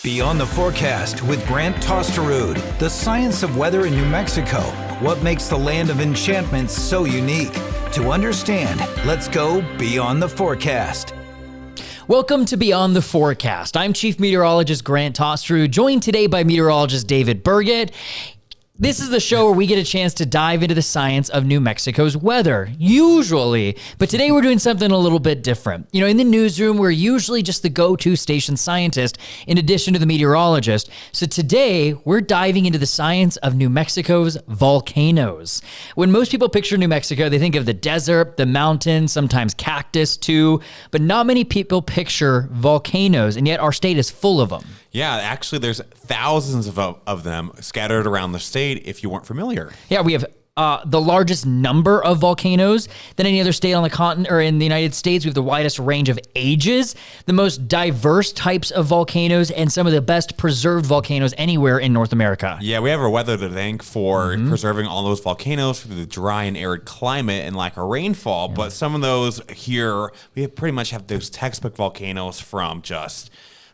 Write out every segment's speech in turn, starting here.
Beyond the Forecast with Grant Tosterud, the science of weather in New Mexico. What makes the land of enchantment so unique? To understand, let's go Beyond the Forecast. Welcome to Beyond the Forecast. I'm Chief Meteorologist Grant Tosterud, joined today by meteorologist David Burgett. This is the show where we get a chance to dive into the science of New Mexico's weather, usually. But today we're doing something a little bit different. You know, in the newsroom, we're usually just the go-to station scientist in addition to the meteorologist. So today we're diving into the science of New Mexico's volcanoes. When most people picture New Mexico, they think of the desert, the mountains, sometimes cactus too. But not many people picture volcanoes, and yet our state is full of them. Yeah, actually, there's thousands of them scattered around the state if you weren't familiar. Yeah, we have the largest number of volcanoes than any other state on the continent or in the United States. We have the widest range of ages, the most diverse types of volcanoes, and some of the best preserved volcanoes anywhere in North America. Yeah, we have our weather to thank for preserving all those volcanoes through the dry and arid climate and lack of rainfall. Yeah. But some of those here, we pretty much have those textbook volcanoes from just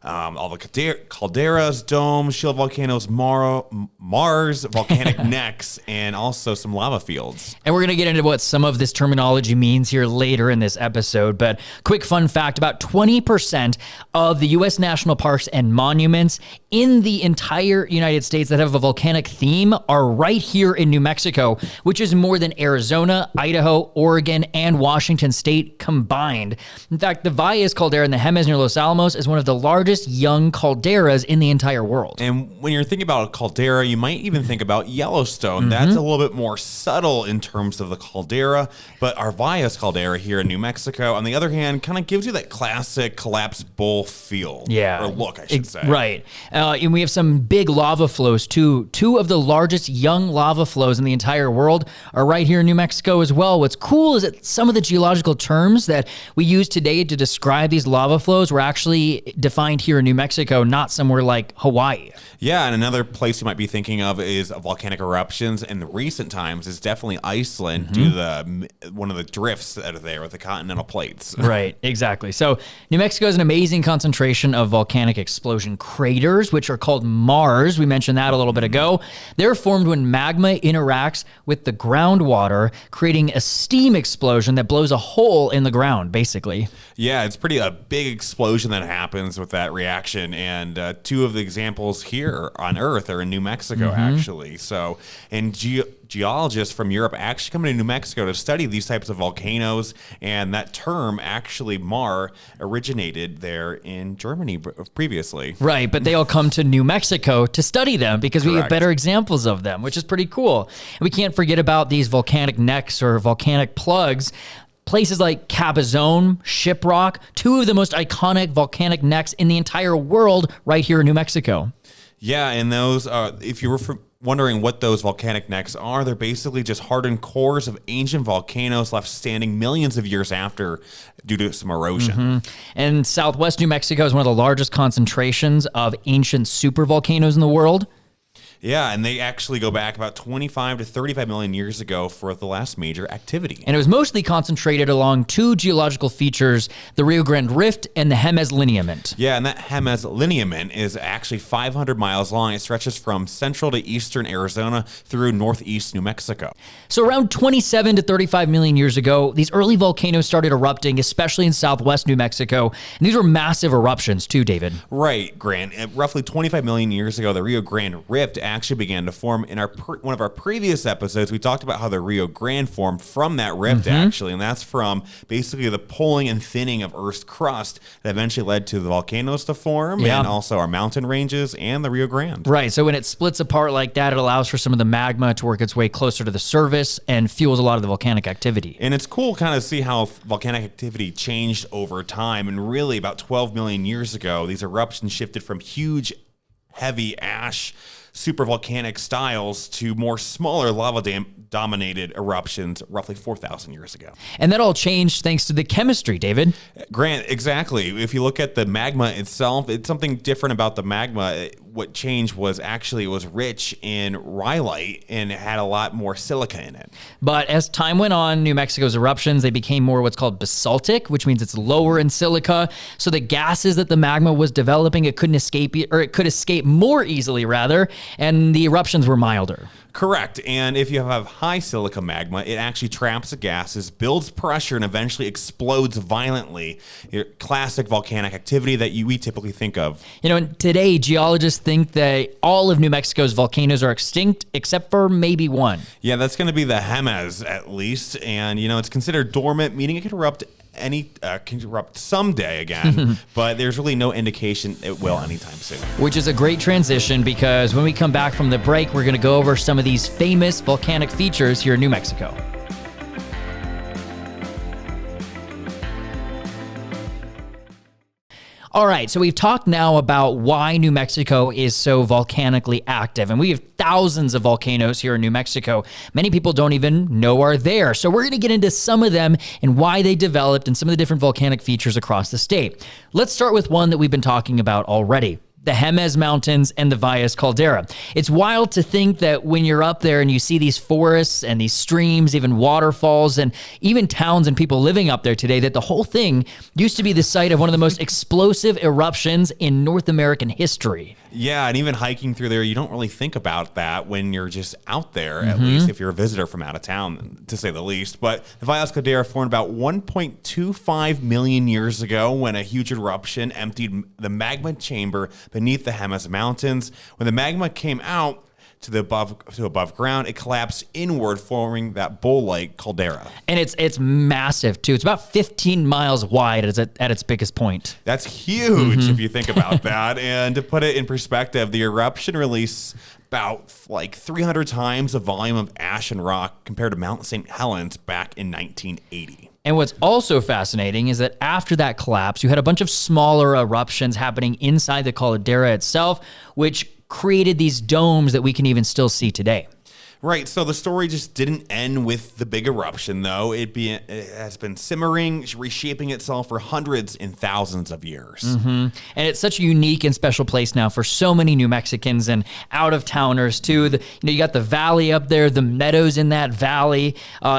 all the calderas, domes, shield volcanoes, Mars, volcanic necks, and also some lava fields. And we're going to get into what some of this terminology means here later in this episode. But quick fun fact, about 20% of the U.S. national parks and monuments in the entire United States that have a volcanic theme are right here in New Mexico, which is more than Arizona, Idaho, Oregon, and Washington state combined. In fact, the Valles caldera in the Jemez near Los Alamos is one of the largest young calderas in the entire world. And when you're thinking about a caldera, you might even think about Yellowstone. That's a little bit more subtle in terms of the caldera, but our Valles caldera here in New Mexico, on the other hand, kind of gives you that classic collapsed bowl feel. Yeah. Or look, I should say. Right. And we have some big lava flows too. Two of the largest young lava flows in the entire world are right here in New Mexico as well. What's cool is that some of the geological terms that we use today to describe these lava flows were actually defined here in New Mexico, not somewhere like Hawaii. Yeah, and another place you might be thinking of is volcanic eruptions in the recent times is definitely Iceland due to one of the drifts that are there with the continental plates. Right, exactly. So New Mexico has an amazing concentration of volcanic explosion craters, which are called Mars. We mentioned that a little bit ago. They're formed when magma interacts with the groundwater, creating a steam explosion that blows a hole in the ground, basically. Yeah, it's a big explosion that happens with that reaction, and two of the examples here on Earth are in New Mexico, actually. So, and geologists from Europe actually come to New Mexico to study these types of volcanoes, and that term, actually, Mar, originated there in Germany previously. Right, but they all come to New Mexico to study them because we have better examples of them, which is pretty cool. And we can't forget about these volcanic necks or volcanic plugs. Places like Cabazon, Shiprock, two of the most iconic volcanic necks in the entire world right here in New Mexico. Yeah, and those, if you were wondering what those volcanic necks are, they're basically just hardened cores of ancient volcanoes left standing millions of years after due to some erosion. And southwest New Mexico is one of the largest concentrations of ancient supervolcanoes in the world. Yeah, and they actually go back about 25 to 35 million years ago for the last major activity. And it was mostly concentrated along two geological features, the Rio Grande Rift and the Jemez lineament. Yeah, and that Jemez lineament is actually 500 miles long. It stretches from central to eastern Arizona through northeast New Mexico. So around 27 to 35 million years ago, these early volcanoes started erupting, especially in southwest New Mexico. And these were massive eruptions too, David. Right, Grant. Roughly 25 million years ago, the Rio Grande Rift actually began to form. In one of our previous episodes, we talked about how the Rio Grande formed from that rift, actually, and that's from basically the pulling and thinning of Earth's crust that eventually led to the volcanoes to form, and also our mountain ranges and the Rio Grande. Right, so when it splits apart like that, it allows for some of the magma to work its way closer to the surface and fuels a lot of the volcanic activity. And it's cool kind of see how volcanic activity changed over time, and really about 12 million years ago, these eruptions shifted from huge, heavy ash super volcanic styles to more smaller lava dominated eruptions roughly 4,000 years ago. And that all changed thanks to the chemistry, David. Grant, exactly. If you look at the magma itself, it's something different about the magma. What changed was actually it was rich in rhyolite and it had a lot more silica in it. But as time went on, New Mexico's eruptions, they became more what's called basaltic, which means it's lower in silica. So the gases that the magma was developing, it couldn't escape, or it could escape more easily rather, and the eruptions were milder. Correct. And if you have high silica magma, it actually traps the gases, builds pressure, and eventually explodes violently. Your classic volcanic activity that we typically think of. You know, and today, geologists think that all of New Mexico's volcanoes are extinct, except for maybe one. Yeah, that's going to be the Jemez, at least. And, it's considered dormant, meaning it can erupt can erupt someday again, but there's really no indication it will anytime soon. Which is a great transition because when we come back from the break, we're going to go over some of these famous volcanic features here in New Mexico. All right, so we've talked now about why New Mexico is so volcanically active, and we have thousands of volcanoes here in New Mexico. Many people don't even know are there. So we're going to get into some of them and why they developed and some of the different volcanic features across the state. Let's start with one that we've been talking about already. The Jemez Mountains and the Valles Caldera. It's wild to think that when you're up there and you see these forests and these streams, even waterfalls, and even towns and people living up there today, that the whole thing used to be the site of one of the most explosive eruptions in North American history. Yeah, and even hiking through there, you don't really think about that when you're just out there, at least if you're a visitor from out of town, to say the least. But the Valles Caldera formed about 1.25 million years ago when a huge eruption emptied the magma chamber beneath the Jemez Mountains. When the magma came out to above ground, it collapsed inward, forming that bowl-like caldera. And it's massive too. It's about 15 miles wide at its biggest point. That's huge if you think about that. And to put it in perspective, the eruption released about 300 times the volume of ash and rock compared to Mount St. Helens back in 1980. And what's also fascinating is that after that collapse, you had a bunch of smaller eruptions happening inside the caldera itself, which created these domes that we can even still see today. Right, so the story just didn't end with the big eruption, though. It has been simmering, reshaping itself for hundreds and thousands of years. And it's such a unique and special place now for so many New Mexicans and out-of-towners, too. You got the valley up there, the meadows in that valley,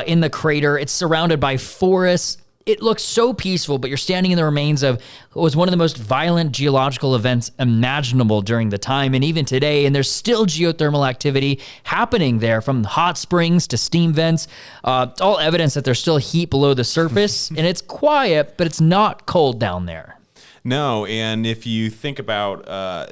in the crater. It's surrounded by forests. It looks so peaceful, but you're standing in the remains of what was one of the most violent geological events imaginable during the time and even today. And there's still geothermal activity happening there, from hot springs to steam vents. It's all evidence that there's still heat below the surface, and it's quiet, but it's not cold down there. No, and if you think about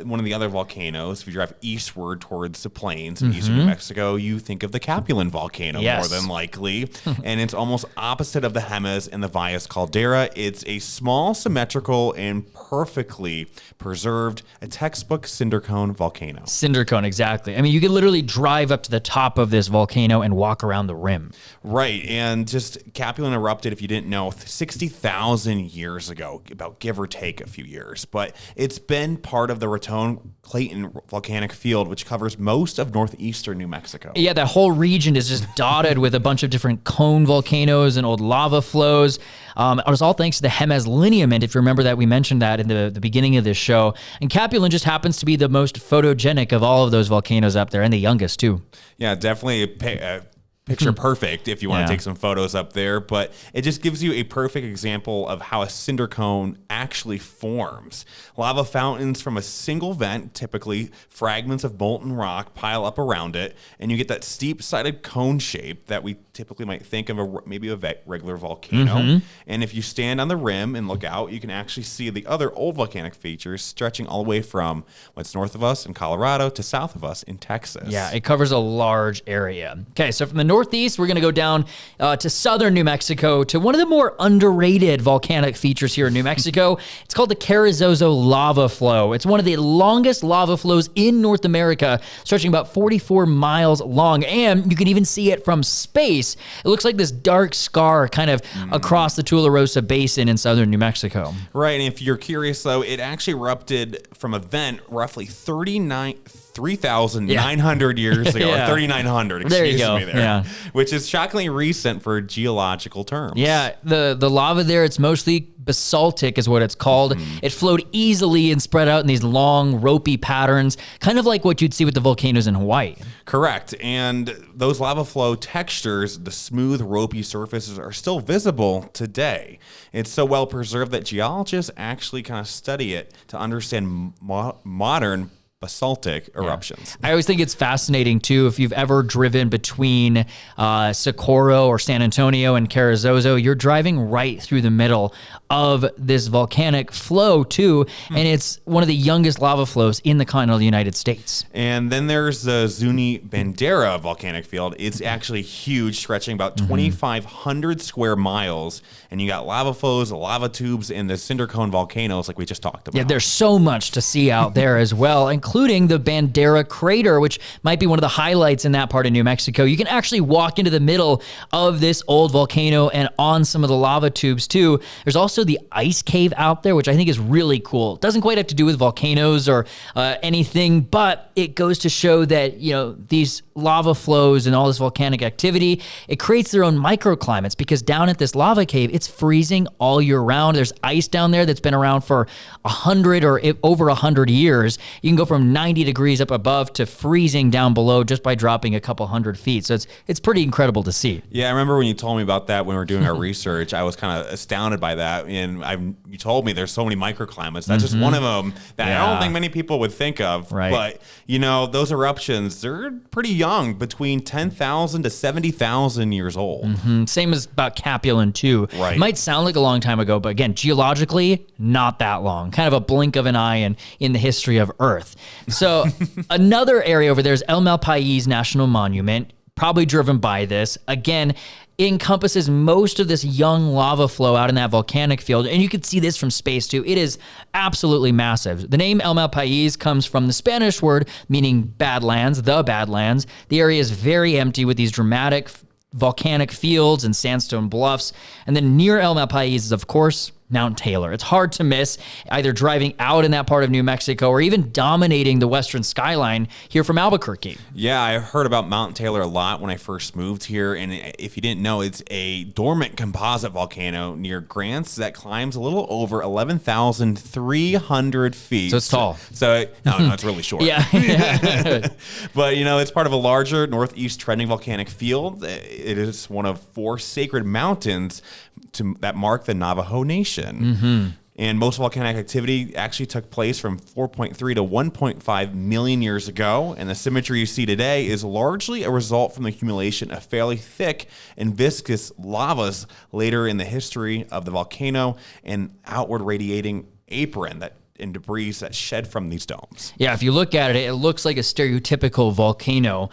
one of the other volcanoes, if you drive eastward towards the plains in eastern New Mexico, you think of the Capulin volcano more than likely. And it's almost opposite of the Jemez and the Valles Caldera. It's a small, symmetrical, and perfectly preserved, a textbook cinder cone volcano. Cinder cone, exactly. I mean, you could literally drive up to the top of this volcano and walk around the rim. Right, and just Capulin erupted, if you didn't know, 60,000 years ago, about give or take a few years, but it's been part of the Raton-Clayton volcanic field, which covers most of northeastern New Mexico. Yeah, that whole region is just dotted with a bunch of different cone volcanoes and old lava flows. It was all thanks to the Jemez lineament, if you remember that we mentioned that in the beginning of this show. And Capulin just happens to be the most photogenic of all of those volcanoes up there, and the youngest too. Yeah, definitely picture perfect if you want to take some photos up there, but it just gives you a perfect example of how a cinder cone actually forms. Lava fountains from a single vent, typically fragments of molten rock, pile up around it, and you get that steep-sided cone shape that we typically might think of maybe a regular volcano. And if you stand on the rim and look out, you can actually see the other old volcanic features stretching all the way from what's north of us in Colorado to south of us in Texas. Yeah, it covers a large area. Okay, so from the northeast, we're going to go down to southern New Mexico to one of the more underrated volcanic features here in New Mexico. It's called the Carrizozo lava flow. It's one of the longest lava flows in North America, stretching about 44 miles long, and you can even see it from space. It looks like this dark scar kind of across the Tularosa Basin in southern New Mexico. Right, and if you're curious, though, it actually erupted from a vent roughly 39 3,900 years ago, Yeah. or 3,900, There you excuse go. me there, Yeah. which is shockingly recent for geological terms. Yeah, the lava there, it's mostly basaltic is what it's called. It flowed easily and spread out in these long, ropey patterns, kind of like what you'd see with the volcanoes in Hawaii. Correct. And those lava flow textures, the smooth, ropey surfaces, are still visible today. It's so well preserved that geologists actually kind of study it to understand modern basaltic eruptions. I always think it's fascinating too. If you've ever driven between Socorro or San Antonio and Carrizozo, you're driving right through the middle of this volcanic flow too, and it's one of the youngest lava flows in the continental United States. And then there's the Zuni Bandera volcanic field. It's actually huge, stretching about 2,500 square miles, and you got lava flows, lava tubes, and the cinder cone volcanoes like we just talked about. Yeah, there's so much to see out there as well, including the Bandera crater, which might be one of the highlights in that part of New Mexico. You can actually walk into the middle of this old volcano and on some of the lava tubes too. There's also the ice cave out there, which I think is really cool. It doesn't quite have to do with volcanoes or anything, but it goes to show that, you know, these lava flows and all this volcanic activity, it creates their own microclimates, because down at this lava cave, it's freezing all year round. There's ice down there that's been around for 100 or over 100 years. You can go from 90 degrees up above to freezing down below just by dropping a couple hundred feet. So it's pretty incredible to see. Yeah, I remember when you told me about that when we were doing our research. I was kind of astounded by that. And you told me there's so many microclimates. That's just one of them that I don't think many people would think of. Right. But, you know, those eruptions, they're pretty young, between 10,000 to 70,000 years old. Same as about Capulan too. Right. Might sound like a long time ago, but again, geologically, not that long. Kind of a blink of an eye in the history of Earth. So another area over there is El Malpais National Monument, probably driven by this. Again, encompasses most of this young lava flow out in that volcanic field. And you can see this from space too. It is absolutely massive. The name El Malpais comes from the Spanish word meaning badlands, the badlands. The area is very empty with these dramatic volcanic fields and sandstone bluffs. And then near El Malpais is, of course, Mount Taylor. It's hard to miss, either driving out in that part of New Mexico or even dominating the western skyline here from Albuquerque. Yeah, I heard about Mount Taylor a lot when I first moved here. And if you didn't know, it's a dormant composite volcano near Grants that climbs a little over 11,300 feet. So it's tall. So, no, it's really short. Yeah. But, you know, it's part of a larger northeast trending volcanic field. It is one of 4 sacred mountains that mark the Navajo Nation. And most volcanic activity actually took place from 4.3 to 1.5 million years ago. And the symmetry you see today is largely a result from the accumulation of fairly thick and viscous lavas later in the history of the volcano and outward radiating apron and debris that shed from these domes. Yeah, if you look at it, it looks like a stereotypical volcano.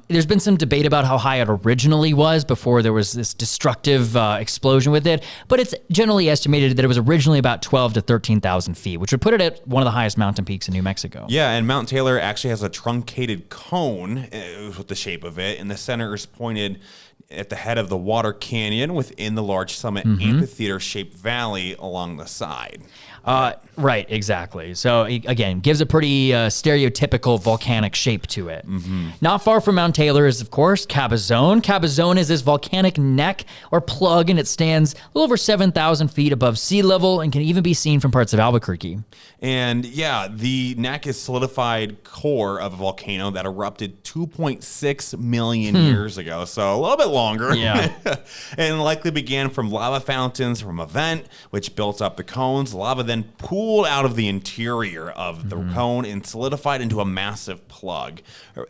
There's been some debate about how high it originally was before there was this destructive explosion with it, but it's generally estimated that it was originally about 12 to 13,000 feet, which would put it at one of the highest mountain peaks in New Mexico. Yeah, and Mount Taylor actually has a truncated cone with the shape of it, and the center is pointed at the head of the water canyon within the large summit amphitheater-shaped valley along the side. Right, exactly. So again, gives a pretty stereotypical volcanic shape to it. Not far from Mount Taylor is, of course, Cabazon. Cabazon is this volcanic neck or plug, and it stands a little over 7,000 feet above sea level and can even be seen from parts of Albuquerque. And yeah, the neck is solidified core of a volcano that erupted 2.6 million years ago, so a little bit longer. Yeah. And likely began from lava fountains from a vent, which built up the cones. Lava then pooled out of the interior of the cone and solidified into a massive plug.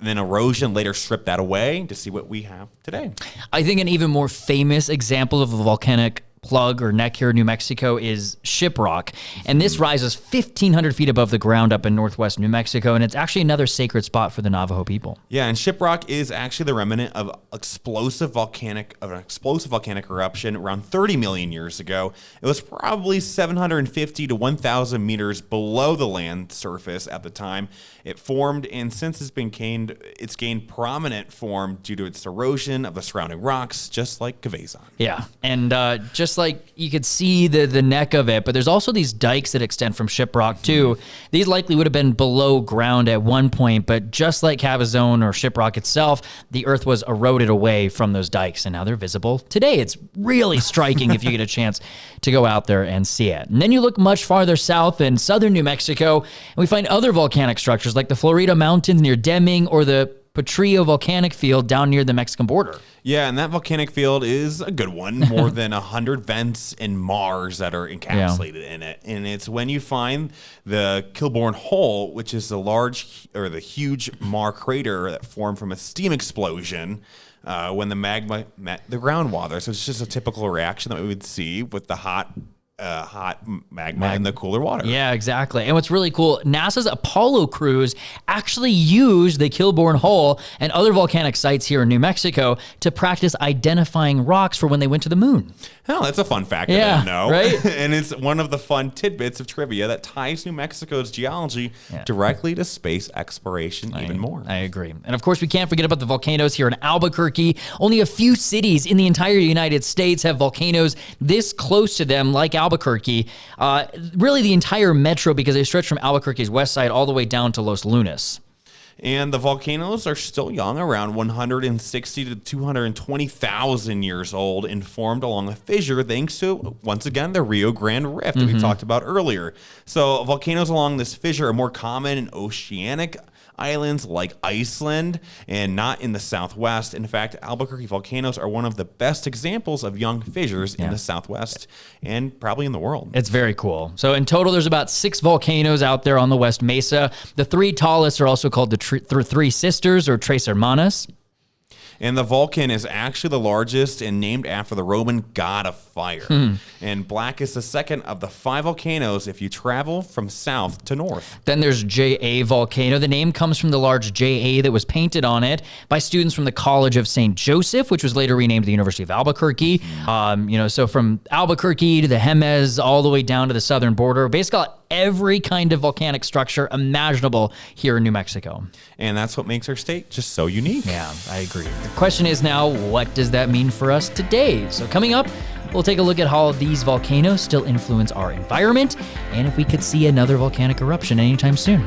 Then erosion later stripped that away to see what we have today. I think an even more famous example of a volcanic plug or neck here in New Mexico is Shiprock. And this rises 1,500 feet above the ground up in northwest New Mexico. And it's actually another sacred spot for the Navajo people. Yeah, and Shiprock is actually the remnant of an explosive volcanic eruption around 30 million years ago. It was probably 750 to 1,000 meters below the land surface at the time. It formed, and since it's gained prominent form due to its erosion of the surrounding rocks, just like Cabazon. Yeah, and just looks like you could see the neck of it, but there's also these dikes that extend from shiprock too. These likely would have been below ground at one point, but just like Cabazon or shiprock itself, the earth was eroded away from those dikes, and now they're visible today. It's really striking if you get a chance to go out there and see it. And then you look much farther south in southern New Mexico, and we find other volcanic structures like the Florida Mountains near Deming or the Potrillo volcanic field down near the Mexican border. Yeah, and that volcanic field is a good one. More than 100 vents in Mars that are encapsulated in it. And it's when you find the Kilbourne Hole, which is the huge Mar crater that formed from a steam explosion when the magma met the groundwater. So it's just a typical reaction that we would see with the hot magma in the cooler water. Yeah, exactly. And what's really cool, NASA's Apollo crews actually used the Kilbourne Hole and other volcanic sites here in New Mexico to practice identifying rocks for when they went to the moon. Hell, that's a fun fact I didn't know. Right? And it's one of the fun tidbits of trivia that ties New Mexico's geology directly to space exploration even more. I agree. And of course, we can't forget about the volcanoes here in Albuquerque. Only a few cities in the entire United States have volcanoes this close to them, like Albuquerque. Really the entire metro, because they stretch from Albuquerque's west side all the way down to Los Lunas. And the volcanoes are still young, around 160 to 220,000 years old, and formed along a fissure thanks to, once again, the Rio Grande Rift that we talked about earlier. So volcanoes along this fissure are more common in oceanic islands like Iceland and not in the Southwest. In fact, Albuquerque volcanoes are one of the best examples of young fissures in the Southwest and probably in the world. It's very cool. So in total, there's about 6 volcanoes out there on the West Mesa. The 3 tallest are also called the Three Sisters or Tres Hermanas. And the Vulcan is actually the largest and named after the Roman god of fire. And Black is the second of the 5 volcanoes if you travel from south to north. Then there's JA Volcano. The name comes from the large JA that was painted on it by students from the College of St. Joseph, which was later renamed the University of Albuquerque. So from Albuquerque to the Jemez, all the way down to the southern border, basically every kind of volcanic structure imaginable here in New Mexico. And that's what makes our state just so unique. Yeah, I agree. The question is now, what does that mean for us today? So coming up, we'll take a look at how these volcanoes still influence our environment and if we could see another volcanic eruption anytime soon.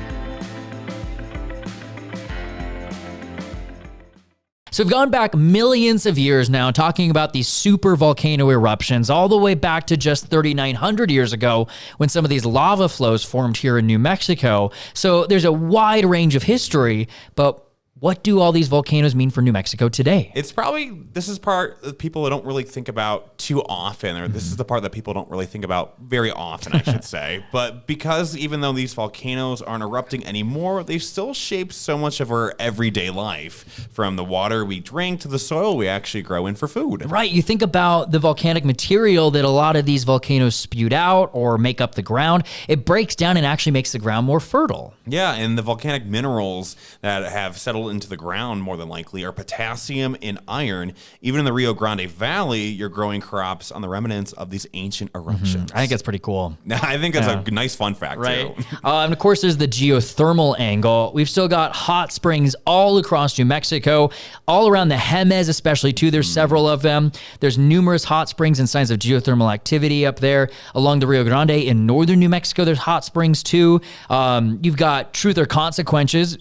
So we've gone back millions of years now talking about these super volcano eruptions all the way back to just 3,900 years ago when some of these lava flows formed here in New Mexico. So there's a wide range of history, but what do all these volcanoes mean for New Mexico today? It's probably, this is part that people don't really think about too often, or this is the part that people don't really think about very often, I should say. But because even though these volcanoes aren't erupting anymore, they still shape so much of our everyday life, from the water we drink to the soil we actually grow in for food. Right. You think about the volcanic material that a lot of these volcanoes spewed out or make up the ground. It breaks down and actually makes the ground more fertile. Yeah, and the volcanic minerals that have settled into the ground more than likely are potassium and iron. Even in the Rio Grande Valley, you're growing crops on the remnants of these ancient eruptions. I think that's pretty cool. I think that's a nice fun fact, right? too. And of course, there's the geothermal angle. We've still got hot springs all across New Mexico, all around the Jemez especially, too. There's several of them. There's numerous hot springs and signs of geothermal activity up there. Along the Rio Grande in northern New Mexico, there's hot springs, too. You've got Truth or Consequences,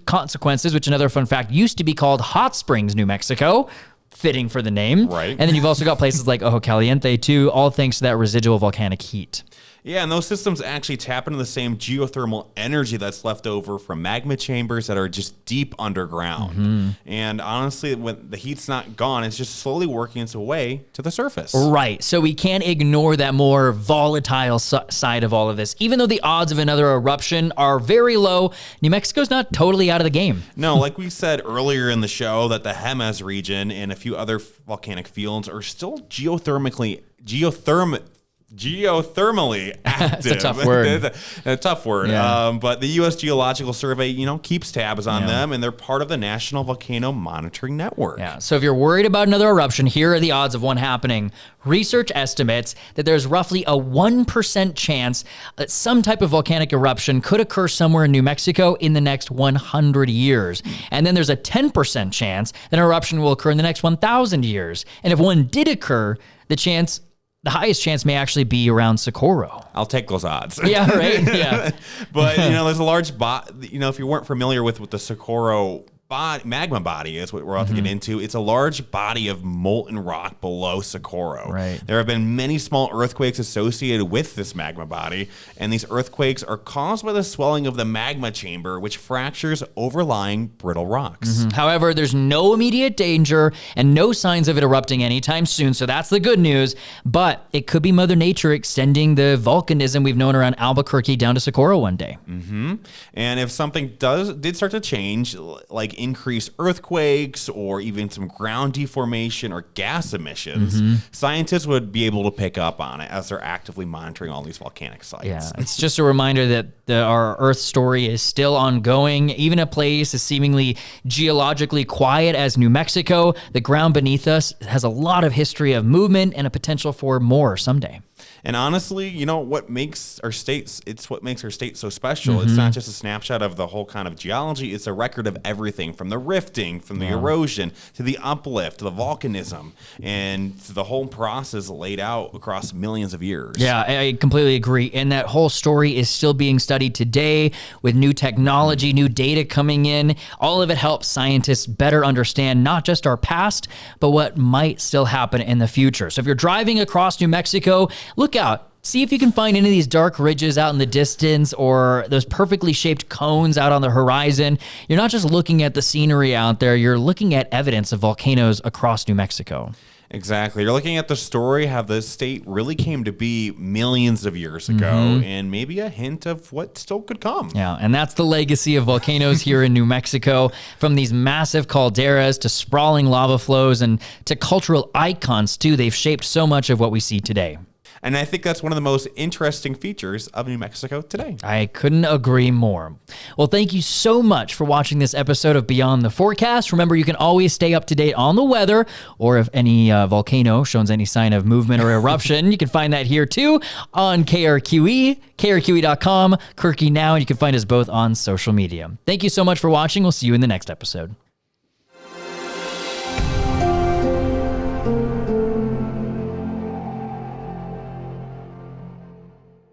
which another fun fact, used to be called Hot Springs, New Mexico. Fitting for the name. Right. And then you've also got places like Ojo Caliente, too, all thanks to that residual volcanic heat. Yeah, and those systems actually tap into the same geothermal energy that's left over from magma chambers that are just deep underground. And honestly, when the heat's not gone, it's just slowly working its way to the surface. Right. So we can't ignore that more volatile side of all of this. Even though the odds of another eruption are very low, New Mexico's not totally out of the game. No, like we said earlier in the show, that the Jemez region and a few other volcanic fields are still geothermally active. It's a tough word. a tough word. Yeah. But the U.S. Geological Survey, keeps tabs on them, and they're part of the National Volcano Monitoring Network. Yeah. So if you're worried about another eruption, here are the odds of one happening. Research estimates that there's roughly a 1% chance that some type of volcanic eruption could occur somewhere in New Mexico in the next 100 years. And then there's a 10% chance that an eruption will occur in the next 1,000 years. And if one did occur, the chance the highest chance may actually be around Socorro. I'll take those odds. Yeah, right? Yeah. But, there's a large if you weren't familiar with what the Socorro magma body is, what we're about to get into, it's a large body of molten rock below Socorro. Right. There have been many small earthquakes associated with this magma body, and these earthquakes are caused by the swelling of the magma chamber, which fractures overlying brittle rocks. However, there's no immediate danger and no signs of it erupting anytime soon, so that's the good news. But it could be Mother Nature extending the volcanism we've known around Albuquerque down to Socorro one day. And if something did start to change, like increased earthquakes or even some ground deformation or gas emissions, scientists would be able to pick up on it as they're actively monitoring all these volcanic sites. Yeah, it's just a reminder that our Earth story is still ongoing. Even a place as seemingly geologically quiet as New Mexico, the ground beneath us has a lot of history of movement and a potential for more someday. And honestly, what makes our states, it's what makes our state so special. It's not just a snapshot of the whole kind of geology. It's a record of everything from the rifting, from the erosion, to the uplift, to the volcanism, and to the whole process laid out across millions of years. Yeah, I completely agree. And that whole story is still being studied today with new technology, new data coming in. All of it helps scientists better understand not just our past, but what might still happen in the future. So if you're driving across New Mexico, look out. See if you can find any of these dark ridges out in the distance or those perfectly shaped cones out on the horizon. You're not just looking at the scenery out there, you're looking at evidence of volcanoes across New Mexico. Exactly. You're looking at the story, how the state really came to be millions of years ago, and maybe a hint of what still could come. Yeah, and that's the legacy of volcanoes here in New Mexico, from these massive calderas to sprawling lava flows and to cultural icons too. They've shaped so much of what we see today. And I think that's one of the most interesting features of New Mexico today. I couldn't agree more. Well, thank you so much for watching this episode of Beyond the Forecast. Remember, you can always stay up to date on the weather, or if any volcano shows any sign of movement or eruption, you can find that here too on KRQE, KRQE.com, KRQE Now, and you can find us both on social media. Thank you so much for watching. We'll see you in the next episode.